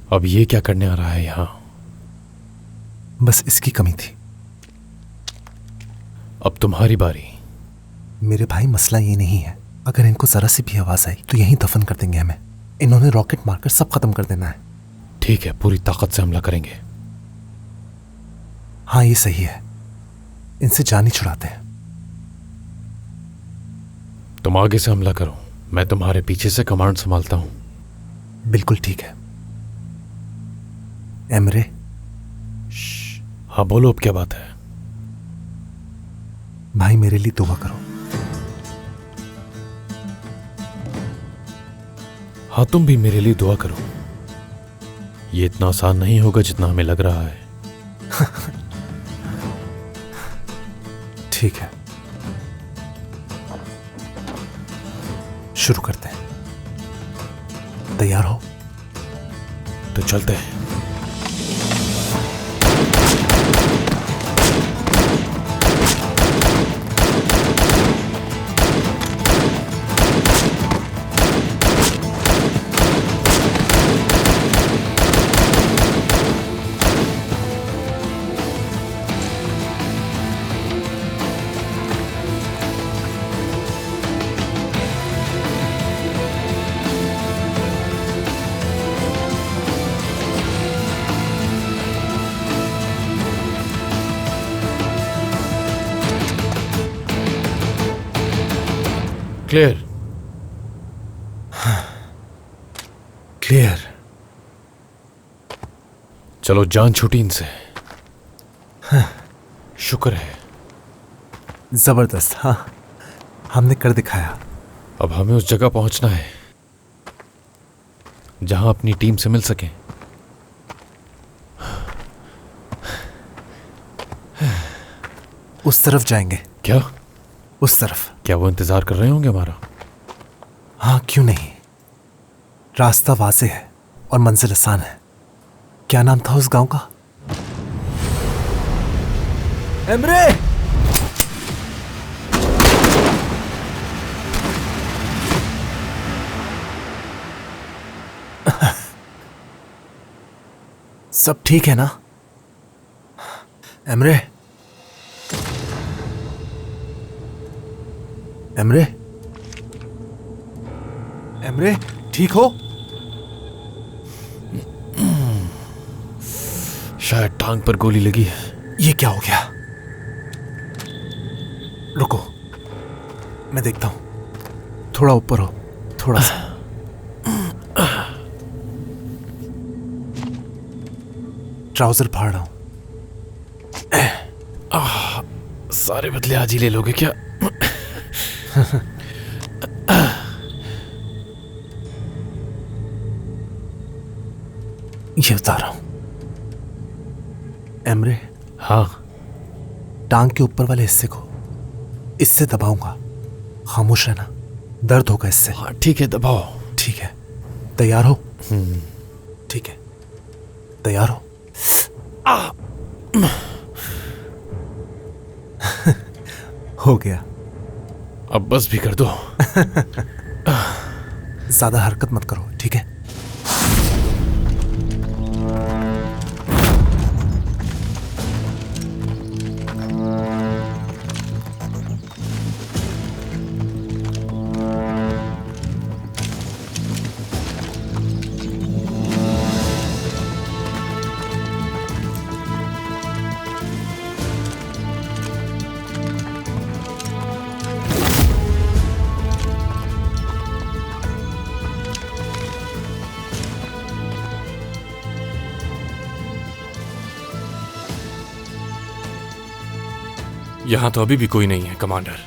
अब ये क्या करने आ रहा है यहाँ? बस इसकी कमी थी। अब तुम्हारी बारी। मेरे भाई, मसला ये नहीं है। अगर इनको जरा सी भी आवाज आई तो यहीं दफन कर देंगे हमें। इन्होंने रॉकेट मारकर सब खत्म कर देना है। ठीक है, पूरी ताकत से हमला करेंगे। हाँ, ये सही है। इनसे जान ही छुड़ाते हैं। तुम आगे से हमला करो, मैं तुम्हारे पीछे से कमांड संभालता हूं। बिल्कुल ठीक है। एमरे। हाँ बोलो, अब क्या बात है? भाई, मेरे लिए दुआ करो। हाँ, तुम भी मेरे लिए दुआ करो। ये इतना आसान नहीं होगा जितना हमें लग रहा है। ठीक है, शुरू करते हैं। तैयार हो? तो चलते हैं। क्लियर। क्लियर। चलो, जान छूटी इनसे। शुक्र है। जबरदस्त। हाँ, हमने कर दिखाया। अब हमें उस जगह पहुंचना है जहां अपनी टीम से मिल सकें। उस तरफ जाएंगे। क्या? उस तरफ। क्या वो इंतजार कर रहे होंगे हमारा? हाँ, क्यों नहीं। रास्ता वाज़ेह है और मंजिल आसान है। क्या नाम था उस गांव का? एमरे! सब ठीक है ना? एमरे? एमरे? एमरे, ठीक हो? शायद टांग पर गोली लगी है। ये क्या हो गया? रुको, मैं देखता हूं। थोड़ा ऊपर हो, थोड़ा सा। ट्राउजर फाड़ रहा हूं। सारे बदले आज ही ले लोगे क्या? ये उतार रहा हूं। एमरे? हाँ। टांग के ऊपर वाले हिस्से को इससे दबाऊंगा। खामोश रहना, दर्द होगा इससे। हाँ ठीक है, दबाओ। ठीक है। तैयार हो? ठीक है, तैयार हो? हो गया। अब बस भी कर दो। ज्यादा हरकत मत करो, ठीक है? यहां तो अभी भी कोई नहीं है कमांडर।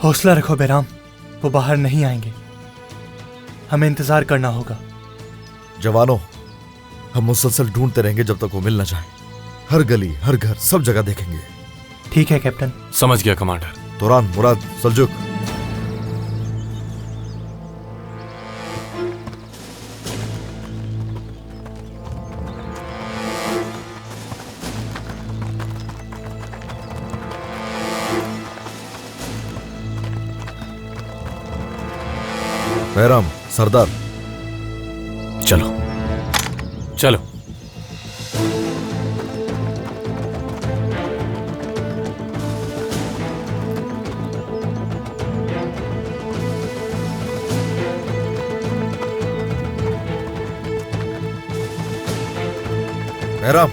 हौसला रखो बैराम, वो बाहर नहीं आएंगे। हमें इंतजार करना होगा। जवानों, हम मुसलसल ढूंढते रहेंगे जब तक वो मिल न जाए। हर गली, हर घर, सब जगह देखेंगे। ठीक है कैप्टन। समझ गया कमांडर। तुरान, मुराद, सल्जुक। बैराम, सरदार, चलो। चलो। मेहराम,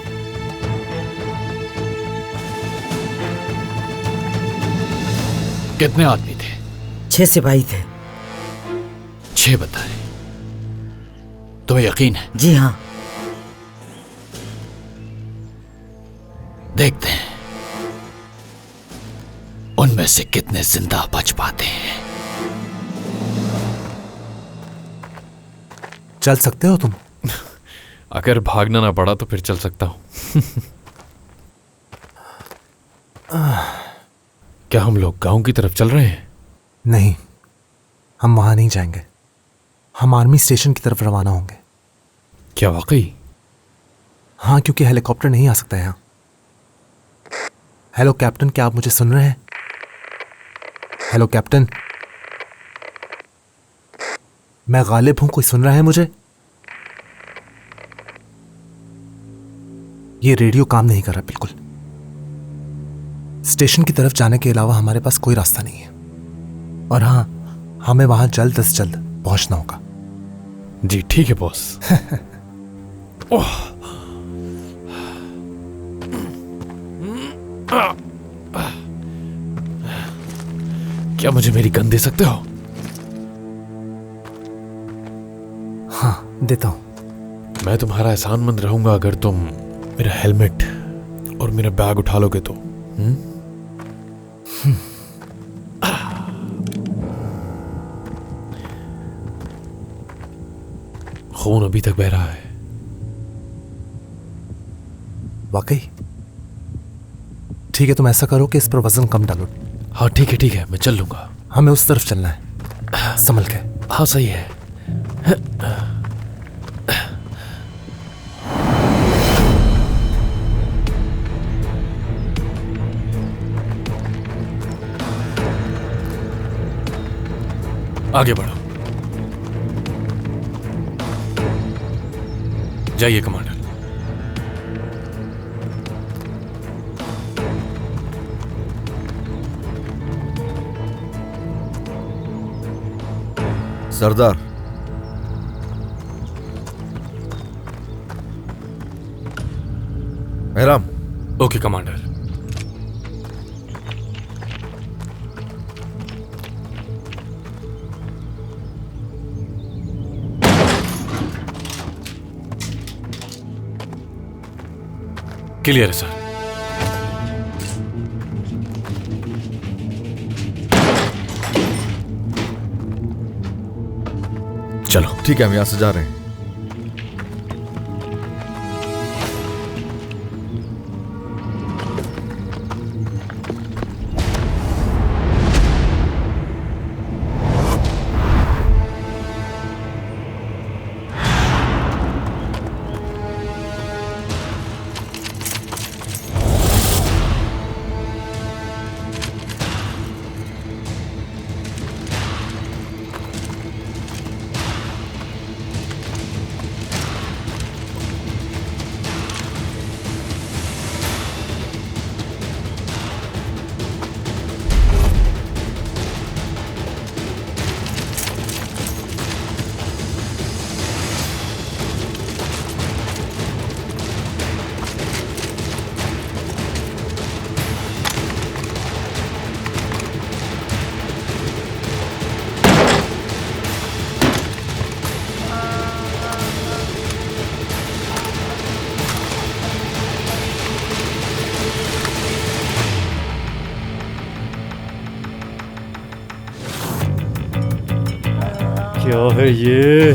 कितने आदमी थे? 6 सिपाही थे। 6 बताए। तुम्हें यकीन है? जी हाँ। देखते हैं उनमें से कितने जिंदा बच पाते हैं। चल सकते हो तुम? अगर भागना ना पड़ा तो फिर चल सकता हूं। क्या हम लोग गांव की तरफ चल रहे हैं? नहीं, हम वहां नहीं जाएंगे। हम आर्मी स्टेशन की तरफ रवाना होंगे। क्या वाकई? हाँ, क्योंकि हेलीकॉप्टर नहीं आ सकता यहाँ। हेलो कैप्टन, क्या आप मुझे सुन रहे हैं? हेलो कैप्टन, मैं गालिब हूं, कोई सुन रहा है मुझे? ये रेडियो काम नहीं कर रहा बिल्कुल। स्टेशन की तरफ जाने के अलावा हमारे पास कोई रास्ता नहीं है। और हाँ, हमें वहां जल्द से जल्द पहुंचना होगा। जी ठीक है बॉस। ओह, क्या मुझे मेरी गन दे सकते हो? हाँ, देता हूं। मैं तुम्हारा एहसानमंद रहूंगा अगर तुम मेरा हेलमेट और मेरा बैग उठा लोगे तो। खून अभी तक बह रहा है। वाकई? ठीक है, तुम ऐसा करो कि इस पर वजन कम डालो। हाँ ठीक है, मैं चल लूंगा। हमें उस तरफ चलना है, संभल के। हाँ सही है। आगे बढ़ो। जाइए कमांडर। सरदार, मेहराम। Okay commander. क्लियर है सर। चलो ठीक है, हम यहां से जा रहे हैं। क्या है ये?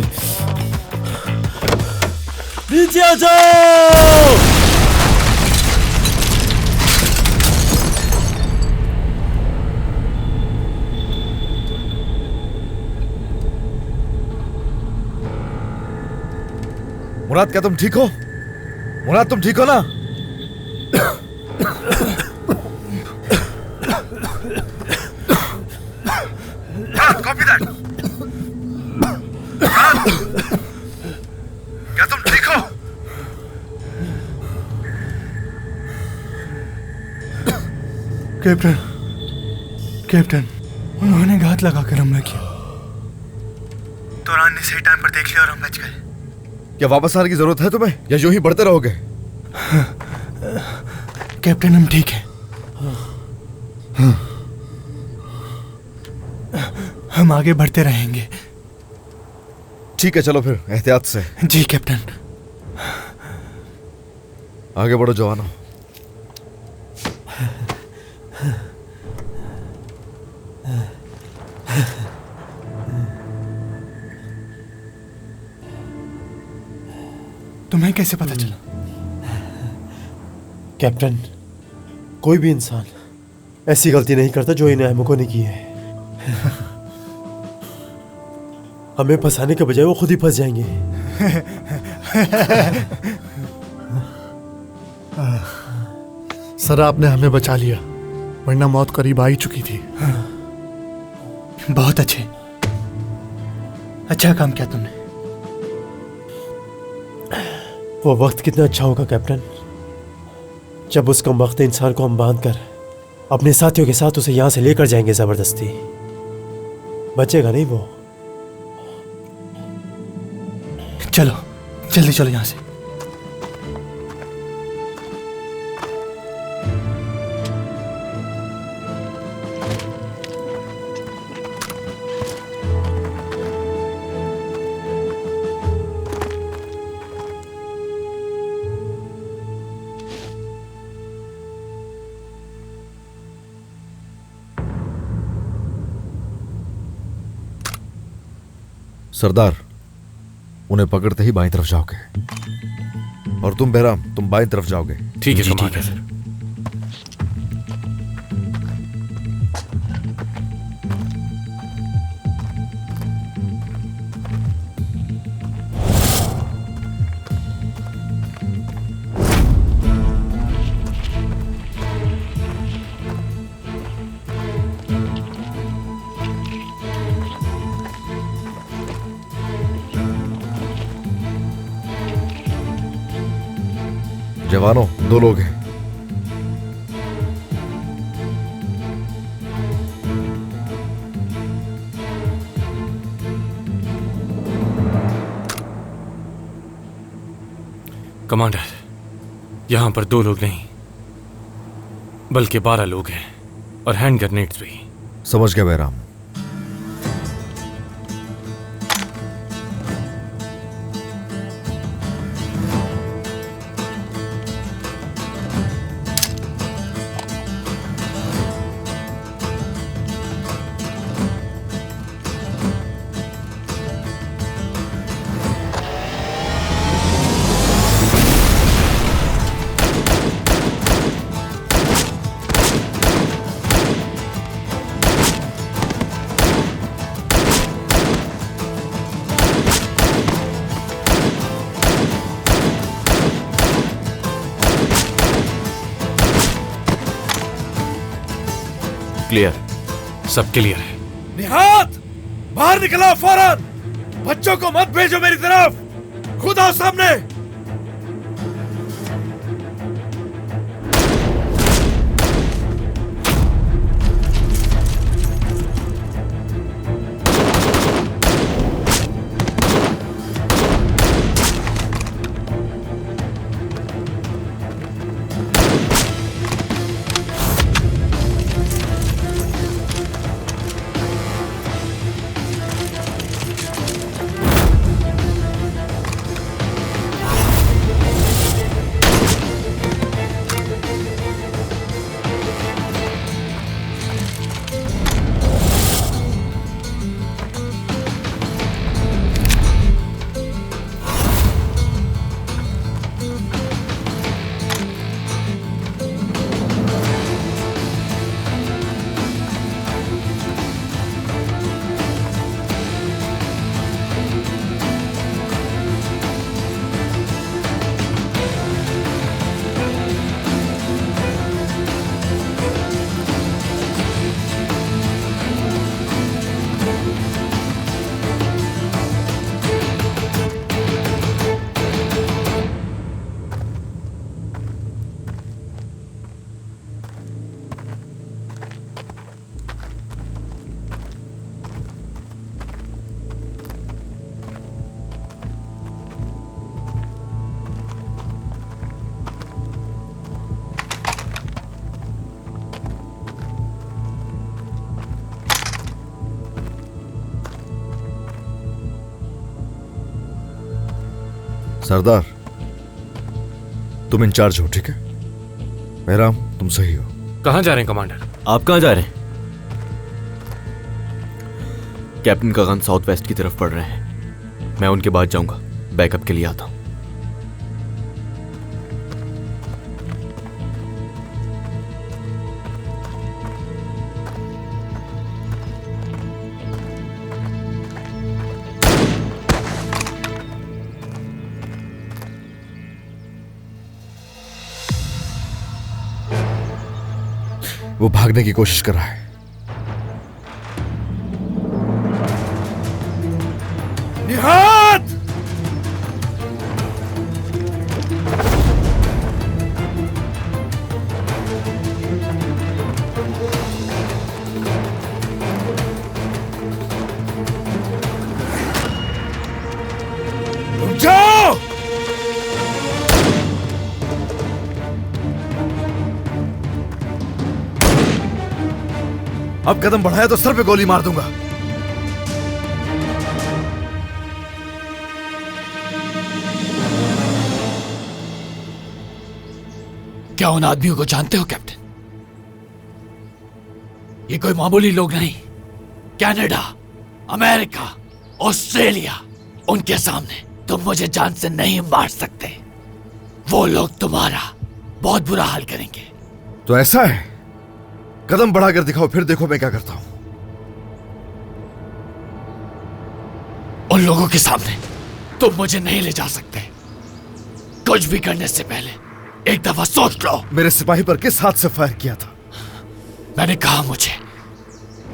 नीचे आ जाओ! मुराद, क्या तुम ठीक हो? मुराद, तुम ठीक हो ना? Copy that. क्या तुम ठीक हो? कैप्टन, कैप्टन, उन्होंने घात लगाकर हमला किया। तुरान ने सही टाइम पर देख लिया और हम बच गए। क्या वापस आने की जरूरत है तुम्हें या यूं ही बढ़ते रहोगे? कैप्टन, हम ठीक हैं। हम आगे बढ़ते रहेंगे। ठीक है, चलो फिर एहतियात से। जी कैप्टन। आगे बढ़ो जवानों। तुम्हें कैसे पता चला? कैप्टन, कोई भी इंसान ऐसी गलती नहीं करता जो इन अहमकों ने की है। हमें फंसाने के बजाय वो खुद ही फंस जाएंगे। सर, आपने हमें बचा लिया, वरना मौत करीब आ ही चुकी थी। बहुत अच्छे, अच्छा काम किया तुमने। वो वक्त कितना अच्छा होगा कैप्टन, जब उस कम वक्त इंसान को हम बांध कर अपने साथियों के साथ उसे यहां से लेकर जाएंगे जबरदस्ती। बचेगा नहीं वो। चलो जल्दी चलो यहां से। सरदार, उन्हें पकड़ते ही बाईं तरफ जाओगे, और तुम बहराम, तुम बाईं तरफ जाओगे। ठीक है जी, ठीक कमांडर। है सर। जवानों, 2 लोग हैं। कमांडर, यहां पर 2 लोग नहीं बल्कि 12 लोग हैं, और हैंड ग्रेनेड्स भी। समझ गया बहराम। क्लियर, सब क्लियर है। निहात, बाहर निकलो फौरन। बच्चों को मत भेजो मेरी तरफ। खुद आओ सामने। सरदार, तुम इंचार्ज हो, ठीक है? मेहराम, तुम सही हो। कहाँ जा रहे हैं कमांडर? आप कहाँ जा रहे हैं? कैप्टन का गन साउथ वेस्ट की तरफ पड़ रहे हैं। मैं उनके बाद जाऊंगा, बैकअप के लिए आता हूं। वो भागने की कोशिश कर रहा है। निहात! रुक जाओ! अब कदम बढ़ाया तो सर पे गोली मार दूंगा। क्या उन आदमियों को जानते हो कैप्टन? ये कोई मामूली लोग नहीं। कनाडा, अमेरिका, ऑस्ट्रेलिया, उनके सामने तुम मुझे जान से नहीं मार सकते। वो लोग तुम्हारा बहुत बुरा हाल करेंगे। तो ऐसा है, कदम बढ़ाकर दिखाओ, फिर देखो मैं क्या करता हूं। उन लोगों के सामने तुम मुझे नहीं ले जा सकते। कुछ भी करने से पहले एक दफा सोच लो। मेरे सिपाही पर किस हाथ से फायर किया था? मैंने कहा मुझे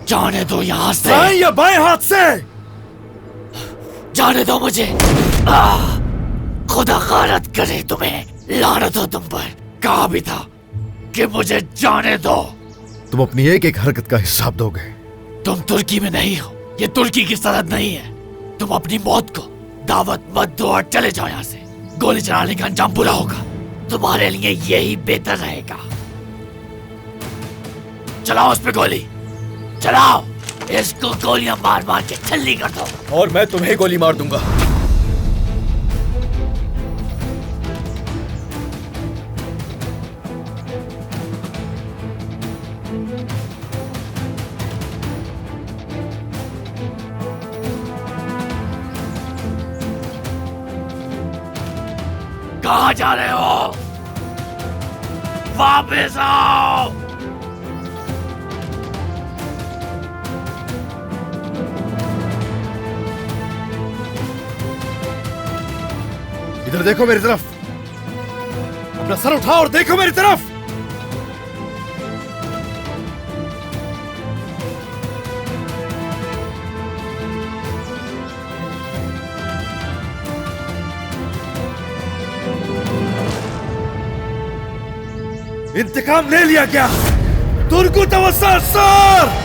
जाने दो यहां से। दाएं या बाएं हाथ से? जाने दो मुझे। खुदा गारत करे तुम्हें, लानत हो तुम पर। कहा भी था कि मुझे जाने दो। तुम अपनी एक एक हरकत का हिसाब दोगे। तुम तुर्की में नहीं हो, ये तुर्की की सरहद नहीं है। तुम अपनी मौत को दावत मत दो और चले जाओ यहाँ से। गोली चलाने का अंजाम बुरा होगा, तुम्हारे लिए यही बेहतर रहेगा। चलाओ उस पे गोली, चलाओ। इसको गोलियां मार मार के छल्ली कर दो। और मैं तुम्हें गोली मार दूंगा। कहाँ जा रहे हो? वापस आओ। इधर देखो मेरी तरफ। अपना सर उठाओ और देखो मेरी तरफ। इंतकाम ले लिया क्या? तुर्को तवस्सुल सर!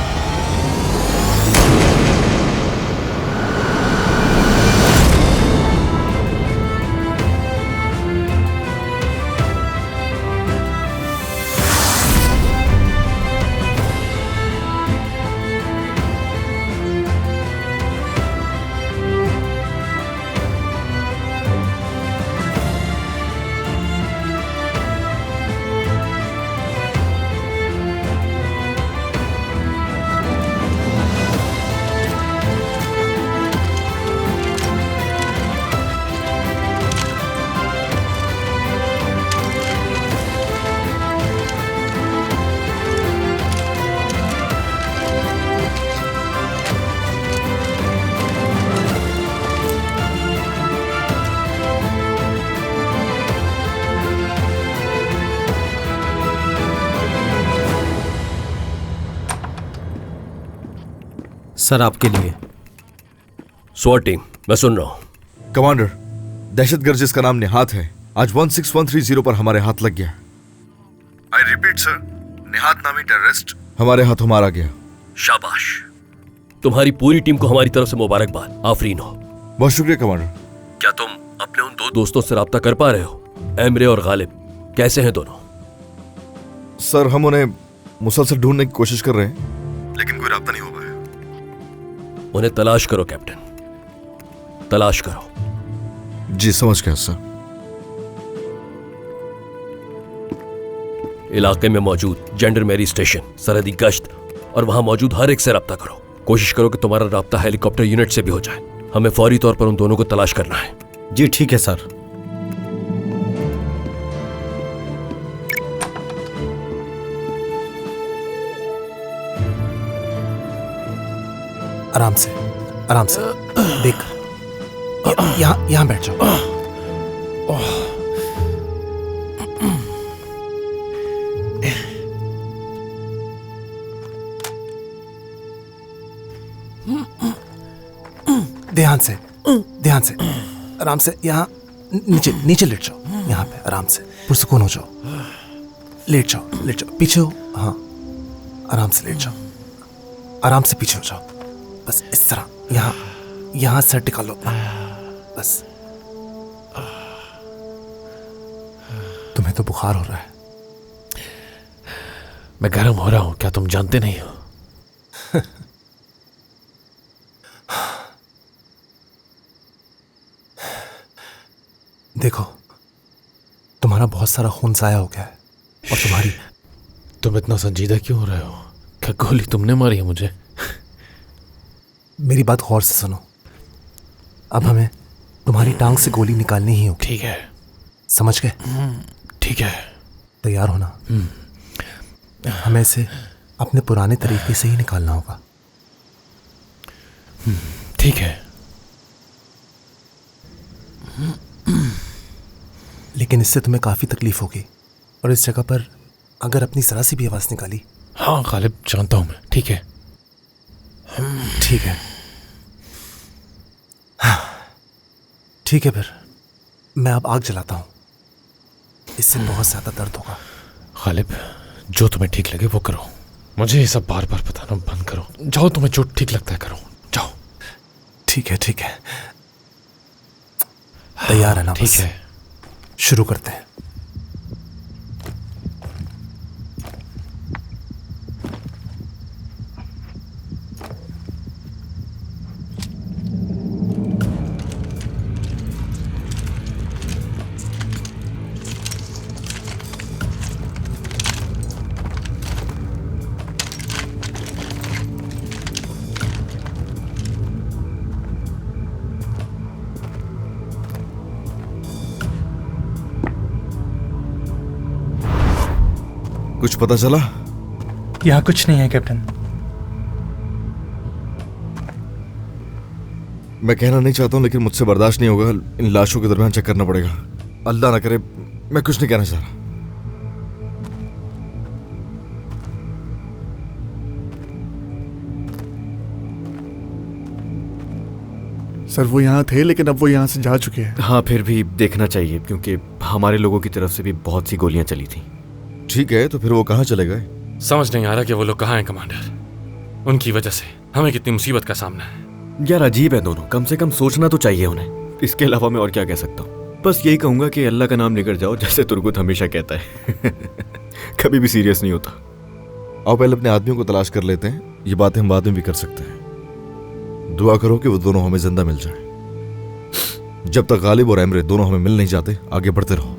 सर आपके लिए। स्वाट टीम, मैं सुन रहा हूं। कमांडर, दहशतगर्द जिसका नाम निहात है, आज 16130 पर हमारे हाथ लग गया। आई रिपीट सर, निहात नामी टेररिस्ट हमारे हाथों मारा गया। शाबाश, तुम्हारी पूरी टीम को हमारी तरफ से मुबारकबाद। आफरीन हो। बहुत शुक्रिया कमांडर। क्या तुम अपने उन दो दोस्तों से राब्ता कर पा रहे हो? एमरे और गालिब कैसे हैं दोनों? सर, हम उन्हें मुसलसल ढूंढने की कोशिश कर रहे हैं, लेकिन कोई राब्ता नहीं हो पाया। उन्हें तलाश करो कैप्टन, तलाश करो। जी समझ गया सर। इलाके में मौजूद जेंडरमेरी स्टेशन, सरहदी गश्त और वहां मौजूद हर एक से रब्ता करो। कोशिश करो कि तुम्हारा रब्ता हेलीकॉप्टर यूनिट से भी हो जाए। हमें फौरी तौर पर उन दोनों को तलाश करना है। जी ठीक है सर। आराम से, आराम से देख। यहाँ बैठ जाओ। ध्यान से, ध्यान से, आराम से। यहाँ नीचे नीचे लेट जाओ। यहाँ पे आराम से पुरसुकून हो जाओ। लेट जाओ, लेट जाओ, पीछे हो। हाँ, आराम से लेट जाओ, आराम से पीछे हो जाओ। बस इस तरह। यहाँ सर टिका लो अपना। बस। तुम्हें तो बुखार हो रहा है। मैं गर्म हो रहा हूं, क्या तुम जानते नहीं हो? देखो, तुम्हारा बहुत सारा खून जाया हो गया है और तुम्हारी। तुम इतना संजीदा क्यों हो रहे हो? क्या गोली तुमने मारी है मुझे? मेरी बात गौर से सुनो। अब हमें तुम्हारी टांग से गोली निकालनी ही होगी। ठीक है, समझ गए? ठीक है। तैयार होना। हमें इसे अपने पुराने तरीके से ही निकालना होगा। ठीक है। लेकिन इससे तुम्हें काफी तकलीफ होगी और इस जगह पर अगर अपनी जरा सी भी आवाज निकाली। हाँ गालिब, जानता हूं मैं। ठीक है, ठीक है, ठीक है। फिर मैं अब आग जलाता हूं। इससे बहुत ज्यादा दर्द होगा। गालिब, जो तुम्हें ठीक लगे वो करो। मुझे ये सब बार बार बताना बंद करो। जाओ, तुम्हें जो ठीक लगता है करो। जाओ। ठीक है, ठीक है। तैयार है ना? ठीक है, शुरू करते हैं। कुछ पता चला? यहाँ कुछ नहीं है कैप्टन। मैं कहना नहीं चाहता हूं, लेकिन मुझसे बर्दाश्त नहीं होगा। इन लाशों के दरमियान चेक करना पड़ेगा। अल्लाह ना करे, मैं कुछ नहीं कहना चाह रहा। सर वो यहाँ थे लेकिन अब वो यहाँ से जा चुके हैं। हाँ, फिर भी देखना चाहिए क्योंकि हमारे लोगों की तरफ से भी बहुत सी गोलियां चली थी। ठीक है, तो फिर वो कहाँ चले गए? समझ नहीं आ रहा कि वो लोग कहाँ हैं कमांडर। उनकी वजह से हमें कितनी मुसीबत का सामना है। यार अजीब है दोनों, कम से कम सोचना तो चाहिए उन्हें। इसके अलावा मैं और क्या कह सकता हूँ? बस यही कहूंगा कि अल्लाह का नाम लेकर जाओ, जैसे तुर्गुत हमेशा कहता है। कभी भी सीरियस नहीं होता। आओ पहले अपने आदमियों को तलाश कर लेते हैं। ये बातें हम बाद में भी कर सकते हैं। दुआ करो कि वो दोनों हमें जिंदा मिल जाए। जब तक गालिब और एमरे दोनों हमें मिल नहीं जाते, आगे बढ़ते रहो।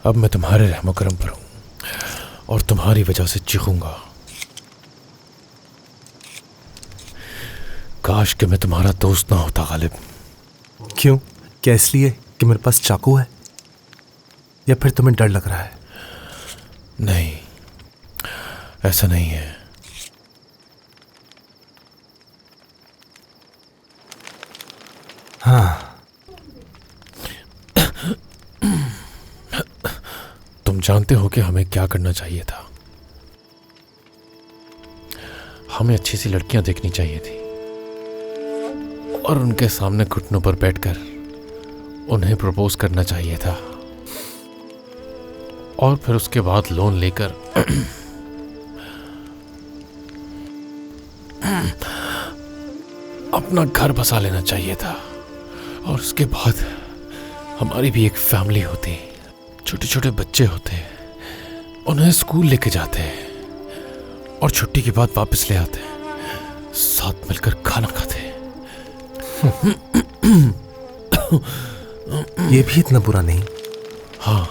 अब मैं तुम्हारे रहमो करम पर हूं और तुम्हारी वजह से चीखूंगा। काश कि मैं तुम्हारा दोस्त ना होता गालिब। क्यों? क्या इसलिए कि मेरे पास चाकू है या फिर तुम्हें डर लग रहा है? नहीं, ऐसा नहीं है। हाँ, तुम जानते हो कि हमें क्या करना चाहिए था। हमें अच्छी सी लड़कियां देखनी चाहिए थी और उनके सामने घुटनों पर बैठकर उन्हें प्रपोज करना चाहिए था और फिर उसके बाद लोन लेकर अपना घर बसा लेना चाहिए था। और उसके बाद हमारी भी एक फैमिली होती, छोटे छोटे बच्चे होते, उन्हें स्कूल लेके जाते और छुट्टी के बाद वापस ले आते, साथ मिलकर खाना खाते। ये भी इतना बुरा नहीं। हाँ,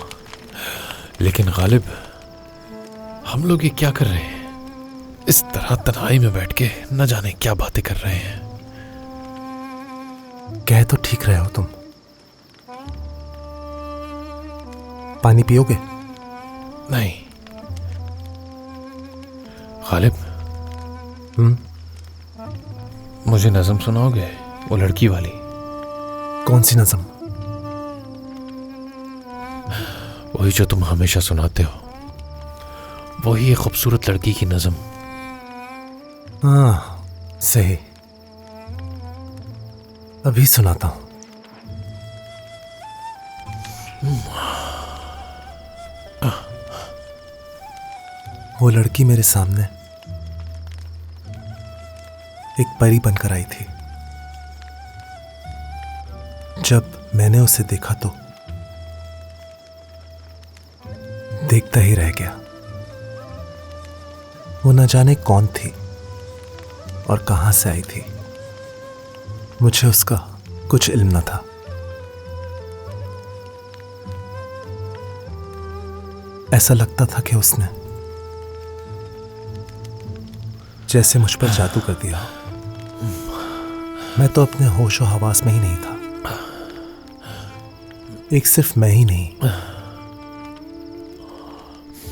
लेकिन गालिब, हम लोग ये क्या कर रहे हैं? इस तरह तन्हाई में बैठ के न जाने क्या बातें कर रहे हैं। कह तो ठीक रहे हो तुम। पानी पियोगे? नहीं गालिब, मुझे नज़म सुनाओगे? वो लड़की वाली। कौन सी नज़म? वही जो तुम हमेशा सुनाते हो, वही एक खूबसूरत लड़की की नज़म। हाँ, सही, अभी सुनाता हूं। वो लड़की मेरे सामने एक परी बनकर आई थी। जब मैंने उसे देखा तो देखता ही रह गया। वो न जाने कौन थी और कहां से आई थी, मुझे उसका कुछ इल्म न था। ऐसा लगता था कि उसने जैसे मुझ पर जादू कर दिया। मैं तो अपने होश और हवास में ही नहीं था। एक सिर्फ मैं ही नहीं,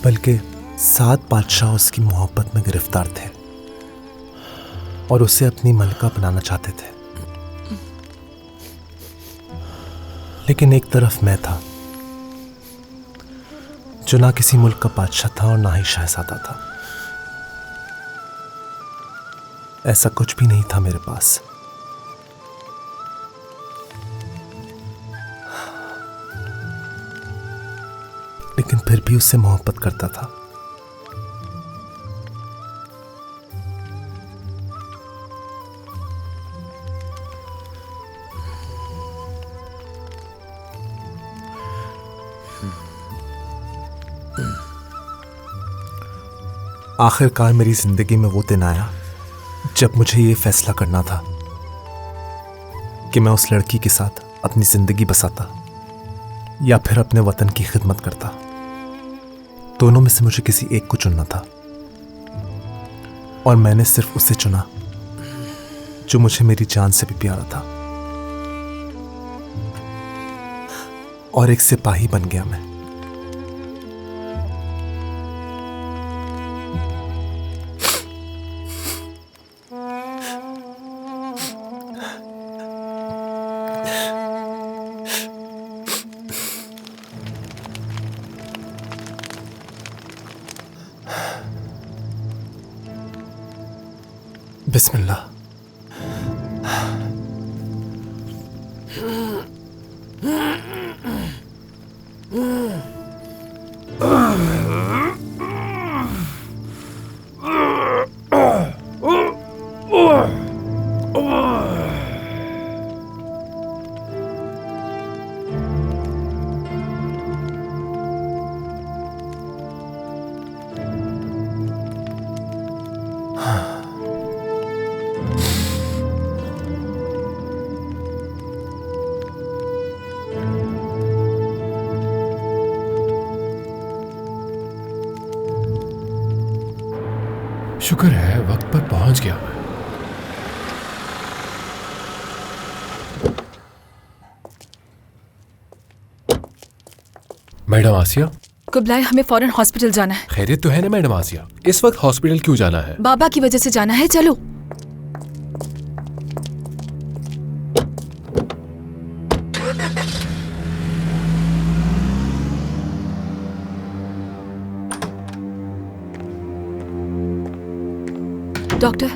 बल्कि 7 बादशाह उसकी मोहब्बत में गिरफ्तार थे और उसे अपनी मलका बनाना चाहते थे। लेकिन एक तरफ मैं था जो ना किसी मुल्क का बादशाह था और ना ही शहजादा था। ऐसा कुछ भी नहीं था मेरे पास। लेकिन फिर भी उससे मोहब्बत करता था। आखिरकार मेरी जिंदगी में वो दिन आया जब मुझे ये फैसला करना था कि मैं उस लड़की के साथ अपनी जिंदगी बसाता या फिर अपने वतन की खिदमत करता। दोनों में से मुझे किसी एक को चुनना था और मैंने सिर्फ उसे चुना जो मुझे मेरी जान से भी प्यारा था। और एक सिपाही बन गया मैं। बिस्मिल्लाह। शुक्र है वक्त पर पहुंच गया मैं। मैडम आसिया, कुबलाई, हमें फौरन हॉस्पिटल जाना है। खैरियत तो है ना मैडम आसिया? इस वक्त हॉस्पिटल क्यों जाना है? बाबा की वजह से जाना है, चलो। डॉक्टर,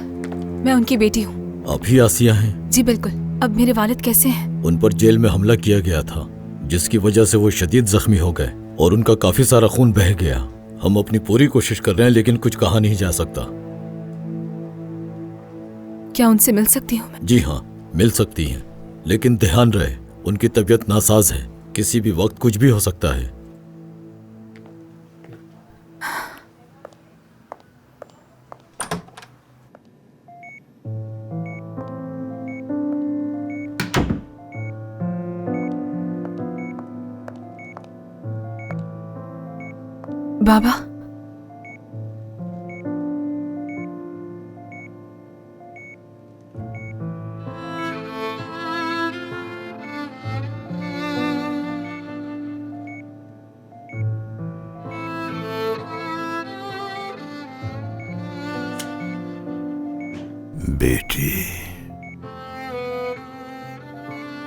मैं उनकी बेटी हूँ। आप ही आसिया हैं? जी बिल्कुल। अब मेरे वालिद कैसे हैं? उन पर जेल में हमला किया गया था, जिसकी वजह से वो शदीद जख्मी हो गए और उनका काफी सारा खून बह गया। हम अपनी पूरी कोशिश कर रहे हैं, लेकिन कुछ कहा नहीं जा सकता। क्या उनसे मिल सकती हूँ मैं? जी हाँ, मिल सकती हैं, लेकिन ध्यान रहे उनकी तबीयत नासाज है, किसी भी वक्त कुछ भी हो सकता है। बाबा, बेटी,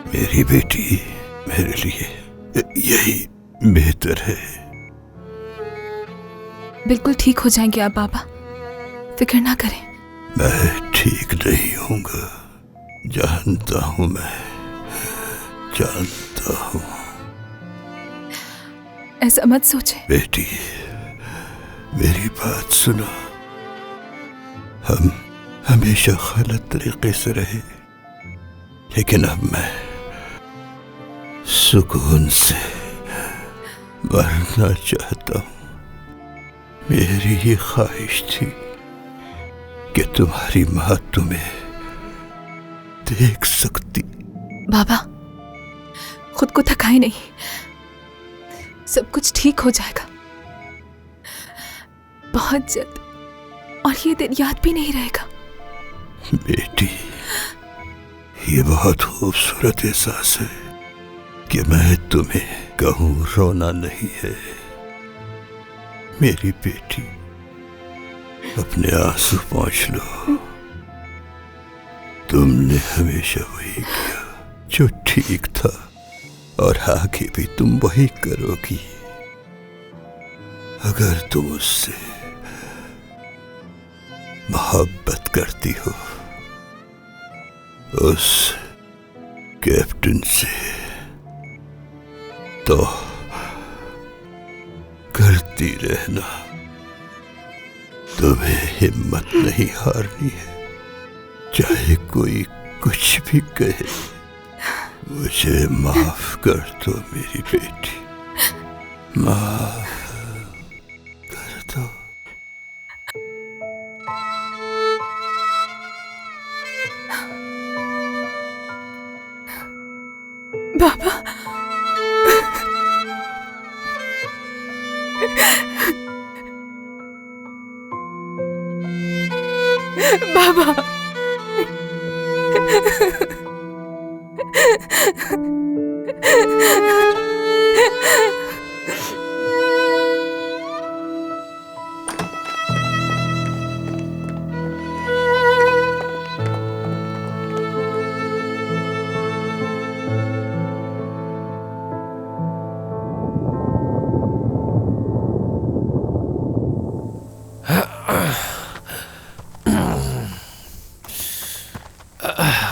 मेरी बेटी, मेरे लिए यही बेहतर है। बिल्कुल ठीक हो जाएंगे आप बाबा, फिक्र ना करें। मैं ठीक नहीं होऊंगा, जानता हूं, मैं जानता हूं। ऐसा मत सोचे। बेटी, मेरी बात सुनो। हम हमेशा गलत तरीके से रहे, लेकिन अब मैं सुकून से मरना चाहता हूं। मेरी ये ख्वाहिश थी कि तुम्हारी माँ तुम्हें देख सकती। बाबा, खुद को थकाई नहीं, सब कुछ ठीक हो जाएगा बहुत जल्द, और ये दिन याद भी नहीं रहेगा। बेटी, ये बहुत खूबसूरत एहसास है कि मैं तुम्हें कहूँ रोना नहीं है। मेरी बेटी, अपने आंसू पोंछ लो। तुमने हमेशा वही किया जो ठीक था, और आगे भी तुम वही करोगी। अगर तुम उससे मोहब्बत करती हो, उस कैप्टन से, तो करती रहना। तुम्हें हिम्मत नहीं हारनी है, चाहे कोई कुछ भी कहे। मुझे माफ कर दो मेरी बेटी, माफ कर दो। बाबा, बाबा,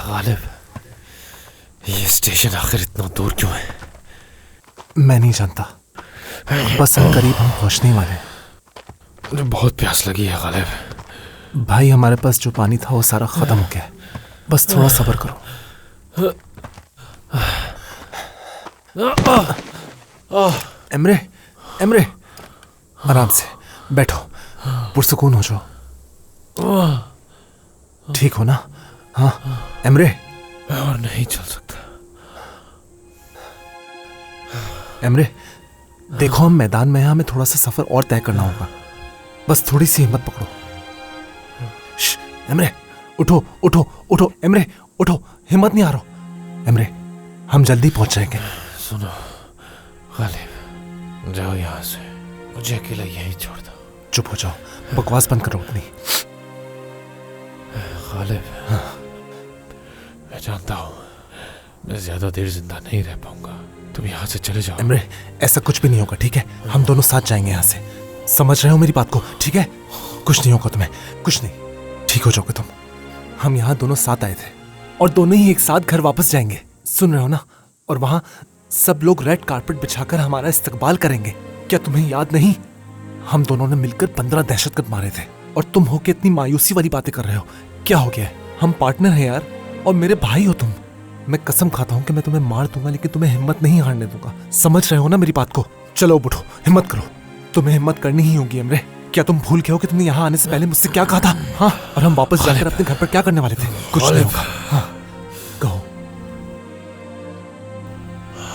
गालिब, ये स्टेशन आखिर इतना दूर क्यों है? मैं नहीं जानता, बस हम करीब हम पहुंचने वाले हैं। मुझे बहुत प्यास लगी है गालिब। भाई, हमारे पास जो पानी था वो सारा खत्म हो गया है, बस थोड़ा सब्र करो। एमरे, एमरे, आराम से बैठो, पुरसुकून हो जाओ। ठीक हो ना? हाँ एमरे। मैं और नहीं चल सकता। एमरे, देखो हम मैदान में हैं, हमें थोड़ा सा सफर और तय करना होगा, बस थोड़ी सी हिम्मत पकड़ो। एमरे, उठो उठो उठो, एमरे उठो, हिम्मत नहीं आ रहा। एमरे, हम जल्दी पहुंच जाएंगे। सुनो गालिब, जाओ यहाँ से, मुझे अकेला यहीं छोड़ दो। चुप हो जाओ, बकवास बंद करो अपनी। गालिब, मैं जानता हूँ मैं ज्यादा देर जिंदा नहीं रह पाऊंगा, तुम यहाँ से चले जाओ। एमरे, ऐसा कुछ भी नहीं होगा, ठीक है? हम दोनों साथ जाएंगे यहाँ से, समझ रहे हो मेरी बात को? ठीक है, कुछ नहीं होगा तुम्हें, कुछ नहीं, ठीक हो जाओगे तुम। हम यहाँ दोनों साथ आए थे और दोनों ही एक साथ घर वापस जाएंगे, सुन रहे हो ना? और वहां सब लोग रेड कारपेट बिछाकर हमारा इस्तकबाल करेंगे। क्या तुम्हें याद नहीं? हम दोनों ने मिलकर 15 दहशतगर्द मारे थे और तुम होके इतनी मायूसी वाली बातें कर रहे हो। क्या हो गया है? हम पार्टनर हैं यार, और मेरे भाई हो तुम। मैं कसम खाता हूं कि मैं तुम्हें मार दूंगा, लेकिन तुम्हें हिम्मत नहीं हारने दूंगा। समझ रहे हो ना मेरी बात को? चलो उठो, हिम्मत करो। तुम्हें हिम्मत करनी ही होगी एमरे। क्या तुम भूल गए हो कि तुमने यहाँ आने से पहले मुझसे क्या कहा था? हाँ, और हम वापस जाकर अपने घर पर क्या करने वाले थे? कुछ नहीं होगा। हाँ, कहो।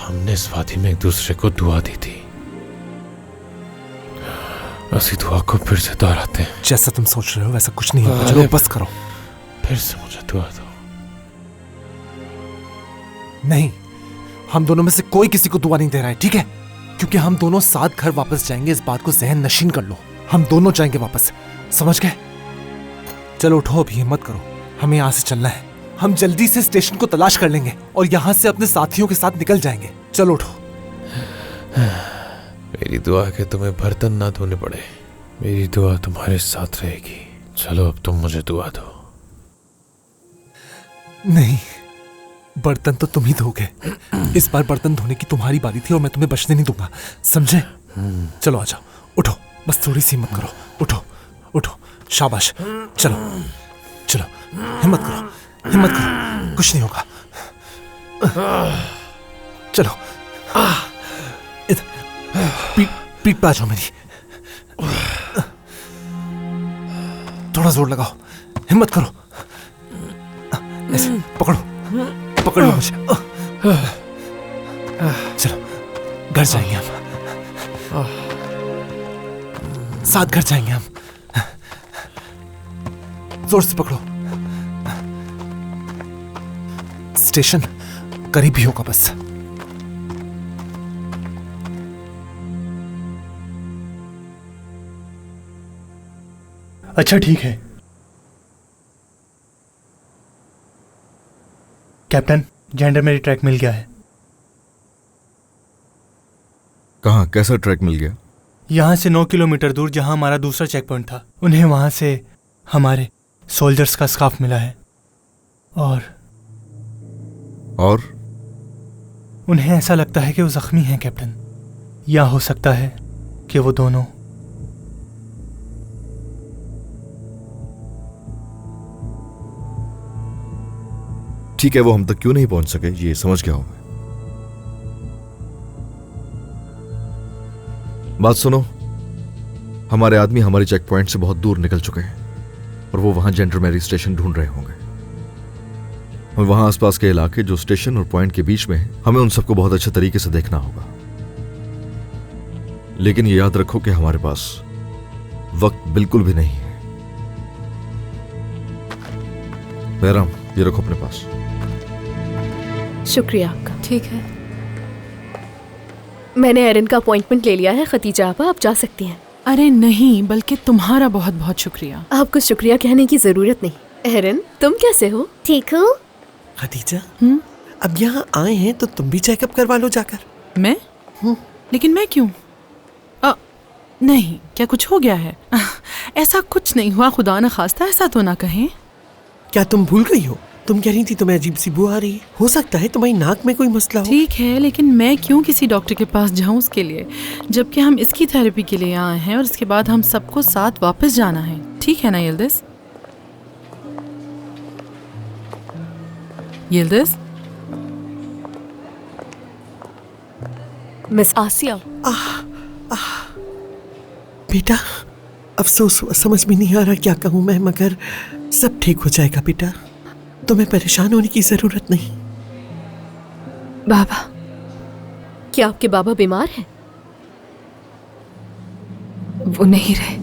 हमने इस वादी में एक दूसरे को दुआ दी थी, उसी दुआ को फिर से दोहराते हैं। जैसा तुम सोच रहे हो वैसा कुछ नहीं होगा। चलो बस करो। फिर से मुझे दुआ दो। नहीं, हम दोनों में से कोई किसी को दुआ नहीं दे रहा है, ठीक है? क्योंकि हम दोनों साथ घर वापस जाएंगे, इस बात को जहन नशीन कर लो। हम दोनों जाएंगे वापस, समझ गए? चलो उठो, अभी हिम्मत करो। हमें यहाँ से चलना है। हम जल्दी से स्टेशन को तलाश कर लेंगे और यहाँ से अपने साथियों के साथ निकल जाएंगे। चलो उठो। मेरी दुआ है कि तुम्हें बर्तन ना धोने पड़े। मेरी दुआ तुम्हारे साथ रहेगी। चलो अब तुम मुझे दुआ दो। नहीं, बर्तन तो तुम ही धोगे। इस बार बर्तन धोने की तुम्हारी बारी थी और मैं तुम्हें बचने नहीं दूंगा, समझे? चलो आ जाओ, उठो। बस थोड़ी सी हिम्मत करो। उठो उठो, शाबाश। चलो चलो, हिम्मत करो, हिम्मत करो, कुछ नहीं होगा। चलो, इधर पीठ पे आ जाओ मेरी। थोड़ा जोर लगाओ, हिम्मत करो। ऐसे पकड़ो, पकड़ लो मुझे। चलो, घर जाएंगे हम। साथ घर जाएंगे हम। जोर से पकड़ो। स्टेशन करीब ही होगा बस। अच्छा ठीक है कैप्टन, जेंडर मेरी ट्रैक मिल गया है। कहाँ? कैसा ट्रैक मिल गया? यहाँ से 9 किलोमीटर दूर, जहाँ हमारा दूसरा चेक पॉइंट था। उन्हें वहाँ से हमारे सोल्जर्स का स्कार्फ मिला है और उन्हें ऐसा लगता है कि वो जख्मी हैं कैप्टन, या हो सकता है कि वो दोनों। ठीक है, वो हम तक क्यों नहीं पहुंच सके ये समझ गया हूं मैं। बात सुनो, हमारे आदमी हमारे चेक पॉइंट से बहुत दूर निकल चुके हैं और वो वहां जेंडरमेरी स्टेशन ढूंढ रहे होंगे। और वहां आसपास के इलाके जो स्टेशन और पॉइंट के बीच में हैं, हमें उन सबको बहुत अच्छे तरीके से देखना होगा। लेकिन ये याद रखो कि हमारे पास वक्त बिल्कुल भी नहीं है। बैराम, ये रखो अपने पास। शुक्रिया आपका। ठीक है। मैंने एरन का अपॉइंटमेंट ले लिया है। खतीजा आपा, आप जा सकती हैं। अरे नहीं, बल्कि तुम्हारा बहुत बहुत शुक्रिया। आपको शुक्रिया कहने की जरूरत नहीं। एरन, तुम कैसे हो? ठीक हो? खतीजा, अब यहाँ आए हैं तो तुम भी चेकअप करवा लो जाकर। मैं? लेकिन मैं क्यों? नहीं, क्या कुछ हो गया है? ऐसा कुछ नहीं हुआ, खुदा न खास्ता ऐसा तो ना कहें। क्या तुम भूल गई हो? तुम कह रही थी तुम्हें अजीब सी बू आ रही है। हो सकता है तुम्हारी नाक में कोई मसला हो। ठीक है, लेकिन मैं क्यों किसी डॉक्टर के पास जाऊं उसके लिए, जबकि हम इसकी थेरेपी के लिए आए हैं और इसके बाद हम सबको साथ वापस जाना है। ठीक है ना यिल्दिज़? यिल्दिज़? मिस आसिया। बेटा, अफसोस हुआ, समझ में नहीं आ रहा क्या कहूँ मैं, मगर सब ठीक हो जाएगा बेटा। तुम्हें परेशान होने की जरूरत नहीं। बाबा, क्या आपके बाबा बीमार हैं? वो नहीं रहे।